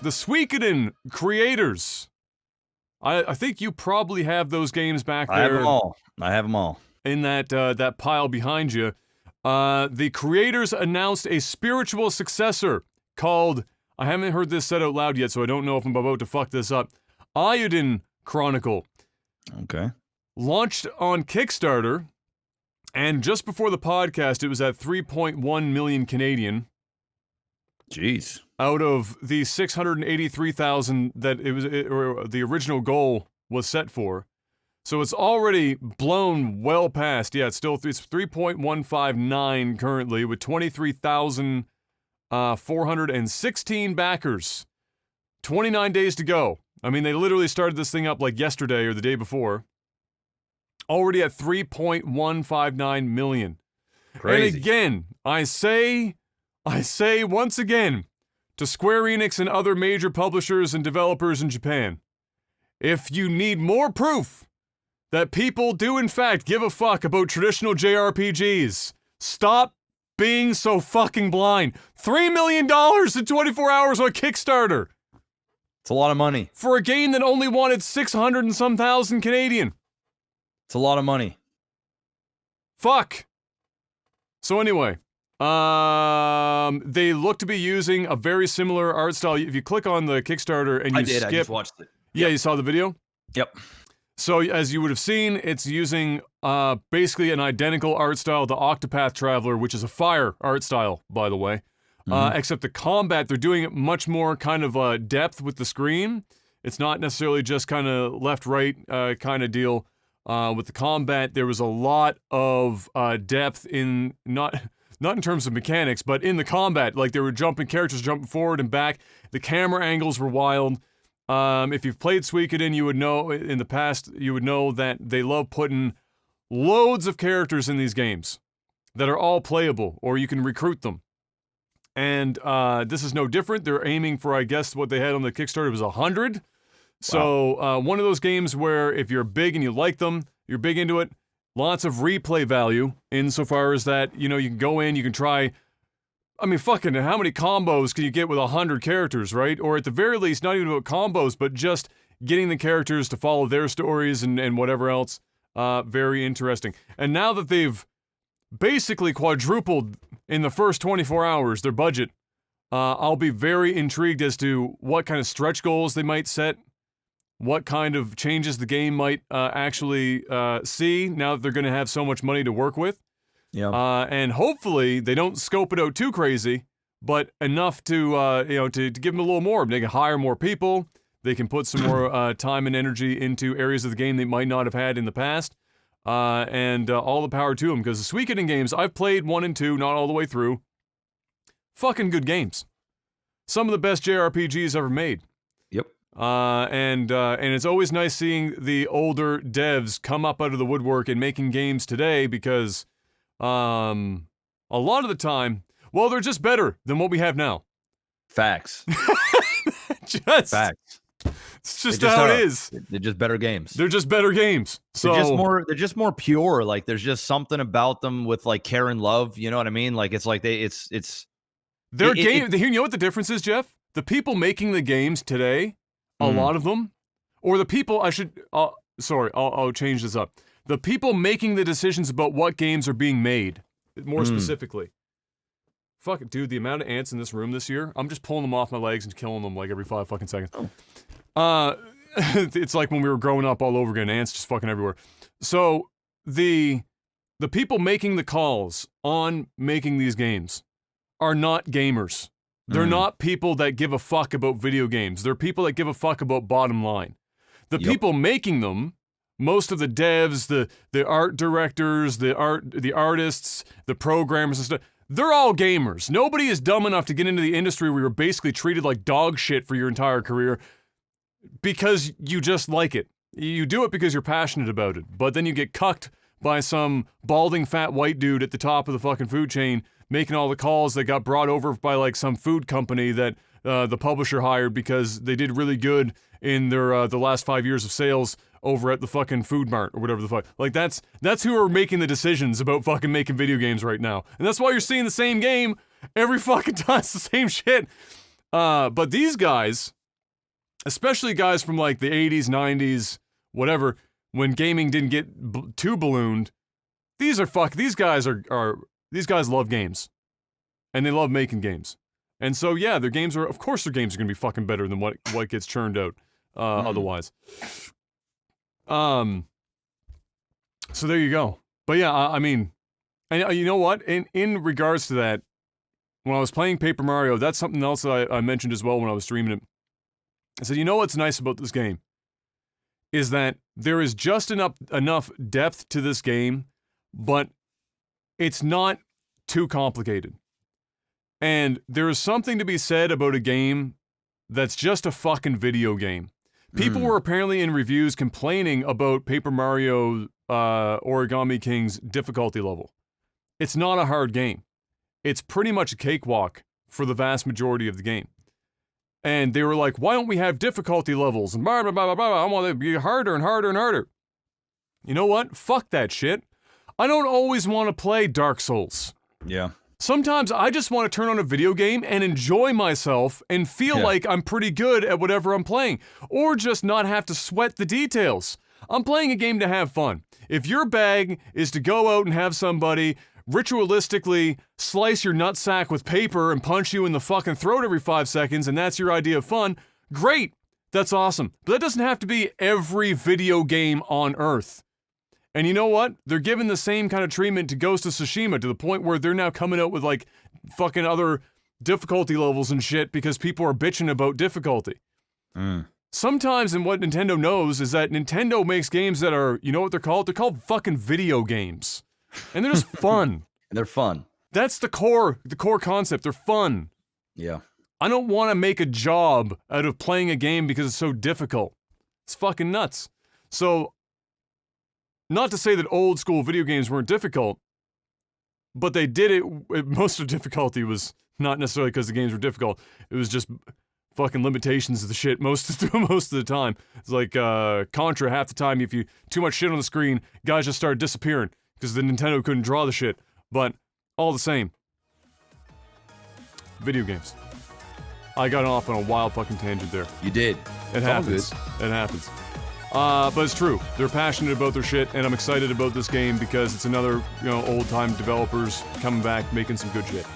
the Suikoden creators. I think you probably have those games back there. I have them all. In that pile behind you. The creators announced a spiritual successor called, I haven't heard this said out loud yet, so I don't know if I'm about to fuck this up, Eiyuden Chronicle. Okay. Launched on Kickstarter, and just before the podcast, it was at 3.1 million Canadian. Jeez. Out of the 683,000 that or the original goal was set for. So it's already blown well past. Yeah, it's 3.159 currently with 23,416 backers. 29 days to go. I mean, they literally started this thing up like yesterday or the day before. Already at 3.159 million. Crazy. And again, I say once again to Square Enix and other major publishers and developers in Japan, if you need more proof that people do in fact give a fuck about traditional JRPGs, stop being so fucking blind. $3 million in 24 hours on Kickstarter. It's a lot of money. For a game that only wanted 600 and some thousand Canadian. It's a lot of money. Fuck. So anyway, they look to be using a very similar art style. If you click on the Kickstarter and you skip... I just watched it. Yeah, you saw the video? Yep. So as you would have seen, it's using basically an identical art style to Octopath Traveler, which is a fire art style, by the way. Except the combat, they're doing it much more kind of depth with the screen. It's not necessarily just kind of left-right kind of deal. With the combat, there was a lot of depth in not in terms of mechanics, but in the combat. Like, they were characters jumping forward and back. The camera angles were wild. If you've played Suikoden, you would know in the past, you would know that they love putting loads of characters in these games that are all playable, or you can recruit them. And this is no different. They're aiming for, I guess, what they had on the Kickstarter was 100. So one of those games where if you're big and you like them, you're big into it, lots of replay value insofar as that, you know, you can go in, you can try, I mean, fucking, how many combos can you get with 100 characters, right? Or at the very least, not even about combos, but just getting the characters to follow their stories and whatever else. Very interesting. And now that they've basically quadrupled in the first 24 hours their budget, I'll be very intrigued as to what kind of stretch goals they might set, what kind of changes the game might actually see now that they're going to have so much money to work with. Yeah. And hopefully they don't scope it out too crazy, but enough to to give them a little more. They can hire more people. They can put some more time and energy into areas of the game they might not have had in the past. And all the power to them, because the Suikoden games, I've played 1 and 2, not all the way through. Fucking good games. Some of the best JRPGs ever made. Yep. And it's always nice seeing the older devs come up out of the woodwork and making games today, because a lot of the time, well, they're just better than what we have now. Facts. Facts. It's just how it is. They're just better games. They're just better games. So they're just more pure. Like, there's just something about them with like care and love. You know what I mean? Like, it's like their game. You know what the difference is, Jeff? The people making the games today, a lot of them, or the people I'll change this up. The people making the decisions about what games are being made, more specifically. Fuck it, dude, the amount of ants in this room this year, I'm just pulling them off my legs and killing them like every 5 fucking seconds. It's like when we were growing up all over again, ants just fucking everywhere. So, the people making the calls on making these games are not gamers. They're not people that give a fuck about video games. They're people that give a fuck about bottom line. The people making them, most of the devs, the art directors, the artists, the programmers and stuff, they're all gamers. Nobody is dumb enough to get into the industry where you're basically treated like dog shit for your entire career because you just like it. You do it because you're passionate about it, but then you get cucked by some balding fat white dude at the top of the fucking food chain making all the calls that got brought over by like some food company that the publisher hired because they did really good in their the last 5 years of sales over at the fucking Food Mart or whatever the fuck. Like, that's who are making the decisions about fucking making video games right now. And that's why you're seeing the same game every fucking time. It's the same shit. But these guys, especially guys from like the 80s, 90s, whatever, when gaming didn't get too ballooned, these guys love games. And they love making games. And so, yeah, of course their games are going to be fucking better than what gets churned out otherwise. So there you go. But yeah, I mean, and you know what? In regards to that, when I was playing Paper Mario, that's something else that I mentioned as well when I was streaming it. I said, you know what's nice about this game? Is that there is just enough depth to this game, but it's not too complicated. And there is something to be said about a game that's just a fucking video game. People were apparently in reviews complaining about Paper Mario Origami King's difficulty level. It's not a hard game. It's pretty much a cakewalk for the vast majority of the game. And they were like, why don't we have difficulty levels? And blah, blah, blah, blah, blah. I want it to be harder and harder and harder. You know what? Fuck that shit. I don't always want to play Dark Souls. Yeah. Sometimes I just want to turn on a video game and enjoy myself and feel like I'm pretty good at whatever I'm playing. Or just not have to sweat the details. I'm playing a game to have fun. If your bag is to go out and have somebody ritualistically slice your nutsack with paper and punch you in the fucking throat every 5 seconds and that's your idea of fun, great. That's awesome. But that doesn't have to be every video game on Earth. And you know what? They're giving the same kind of treatment to Ghost of Tsushima to the point where they're now coming out with like fucking other difficulty levels and shit because people are bitching about difficulty. Sometimes, and what Nintendo knows is that Nintendo makes games that are, you know what they're called? They're called fucking video games. And they're just fun. And they're fun. That's the core concept. They're fun. Yeah. I don't want to make a job out of playing a game because it's so difficult. It's fucking nuts. So, not to say that old school video games weren't difficult, but they did it, most of the difficulty was not necessarily because the games were difficult. It was just fucking limitations of the shit most of the time. It's like Contra, half the time if you too much shit on the screen, guys just started disappearing because the Nintendo couldn't draw the shit. But all the same, video games. I got off on a wild fucking tangent there. You did. It happens. It happens. But it's true. They're passionate about their shit, and I'm excited about this game because it's another, old-time developers coming back, making some good shit.